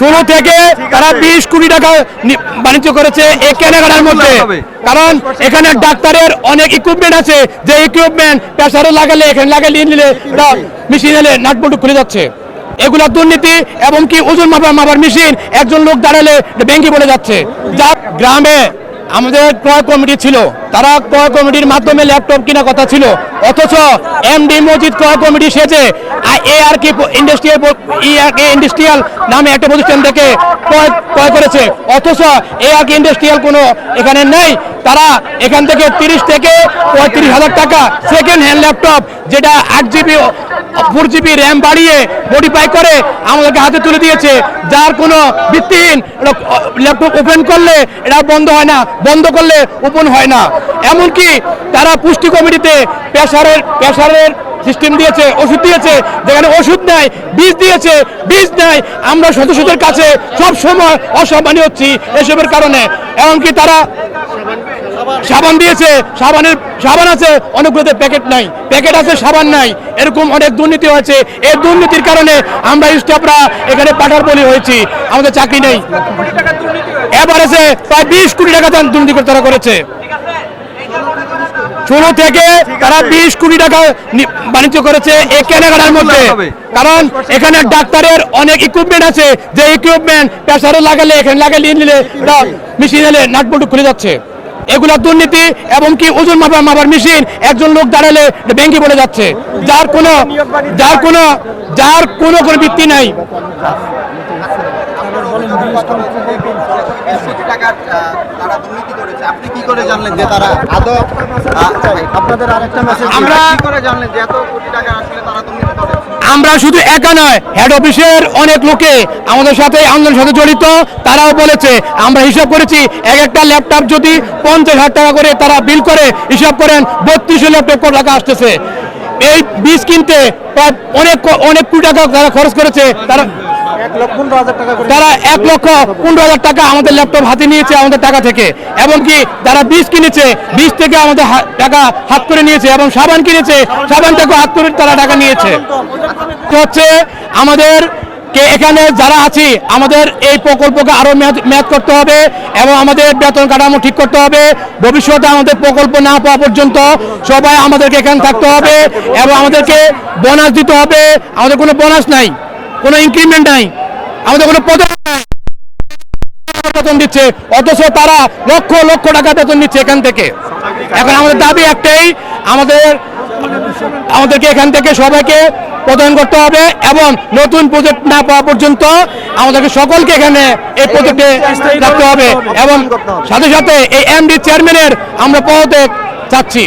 শুরু থেকে তারা 20 কোটি টাকা বাণিজ্য করেছে এই কেনাকাটার মধ্যে। কারণ এখানে ডাক্তারের অনেক ইকুইপমেন্ট আছে, যে ইকুইপমেন্ট প্রেসারে লাগালে এখানে লাগালে নিলে মেশিন এলে নাটবল্টু খুলে যাচ্ছে। এগুলা দুর্নীতি এবং কি ওজন মাপার মেশিন একজন লোক দাঁড়ালে ব্যাংকে পড়ে যাচ্ছে। যা গ্রামে আমাদের ক্রয় কমিটি ছিল, তারা ক্রয় কমিটির মাধ্যমে ল্যাপটপ কেনার কথা ছিল, অথচ এমডি মজিদ ক্রয় কমিটি সেজে ARK ইন্ডাস্ট্রিয়াল নামে একটা প্রতিষ্ঠান থেকে ক্রয় করেছে, অথচ ARK ইন্ডাস্ট্রিয়াল কোনো এখানে নেই। তারা এখান থেকে 30 থেকে 35,000 টাকা সেকেন্ড হ্যান্ড ল্যাপটপ, যেটা 8GB 4GB র্যাম বাড়িয়ে মডিফাই করে আমাদেরকে হাতে তুলে দিয়েছে, যার কোনো ভিত্তিহীন। ল্যাপটপ ওপেন করলে এটা বন্ধ হয় না, বন্ধ করলে ওপেন হয় না। এমনকি তারা পুষ্টি কমিটিতে প্রেসারের সিস্টেম দিয়েছে, ওষুধ দিয়েছে, যেখানে ওষুধ নাই, বীজ দিয়েছে, বীজ নাই। আমরা সদস্যদের কাছে সব সময় অসম্মানী হচ্ছি এসবের কারণে। এমনকি তারা সাবান দিয়েছে, সাবান আছে অনেকগুলোতে প্যাকেট নাই, প্যাকেট আছে সাবান নাই, এরকম অনেক দুর্নীতি হয়েছে। এই দুর্নীতির কারণে আমরা স্টাফরা এখানে পাঠার বলি হয়েছি, আমাদের চাকরি নেই। এবার আছে প্রায় 20 কোটি টাকা দুর্নীতি তারা করেছে। শুরু থেকে তারা 20 কোটি টাকা বাণিজ্য করেছে এই কেনাকাটার মধ্যে। কারণ এখানে ডাক্তারের অনেক ইকুইপমেন্ট আছে, যে ইকুইপমেন্ট প্রেসারে লাগালে এখানে লাগালে নিলে মেশিন এলে নাটবল্টু খুলে যাচ্ছে। এগুলা দুর্নীতি এবং কি ওজন মাপার মেশিন একজন লোক দাঁড়ালে ব্যাংকে পড়ে যাচ্ছে, যার কোনো ভিত্তি নাই। আমরা শুধু একা নয়, হেড অফিসের অনেক লোকে আমাদের সাথে আন্দোলনের সাথে জড়িত, তারাও বলেছে। আমরা হিসাব করেছি, একটা ল্যাপটপ যদি 50,000 টাকা করে তারা বিল করে, হিসাব করেন 32 ল্যাপটপ টাকা আসতেছে। এই বীজ কিনতে প্রায় অনেক কোটি টাকা তারা খরচ করেছে। তারা 1,15,000 টাকা আমাদের ল্যাপটপ হাতে নিয়েছে আমাদের টাকা থেকে। এমনকি যারা বীজ কিনেছে, বীজ থেকে আমাদের টাকা হাত করে নিয়েছে, এবং সাবান কিনেছে, সাবান থেকে হাত করে তারা টাকা নিয়েছে। হচ্ছে আমাদের এখানে যারা আছি, আমাদের এই প্রকল্পকে আরো মেয়াদ করতে হবে এবং আমাদের বেতন কাঠামো ঠিক করতে হবে। ভবিষ্যতে আমাদের প্রকল্প না পাওয়া পর্যন্ত সবাই আমাদেরকে এখানে থাকতে হবে এবং আমাদেরকে বোনাস দিতে হবে। আমাদের কোনো বোনাস নাই, কোনো ইনক্রিমেন্ট নাই, আমাদের কোনো বেতন দিচ্ছে, অথচ তারা লক্ষ লক্ষ টাকা বেতন নিচ্ছে এখান থেকে। এখন আমাদের দাবি একটাই, আমাদেরকে এখান থেকে সবাইকে প্রদান করতে হবে এবং নতুন প্রজেক্ট না পাওয়া পর্যন্ত আমাদেরকে সকলকে এখানে এই প্রজেক্টে রাখতে হবে এবং সাথে সাথে এই এমডি চেয়ারম্যানের আমরা পদত্যাগ চাচ্ছি।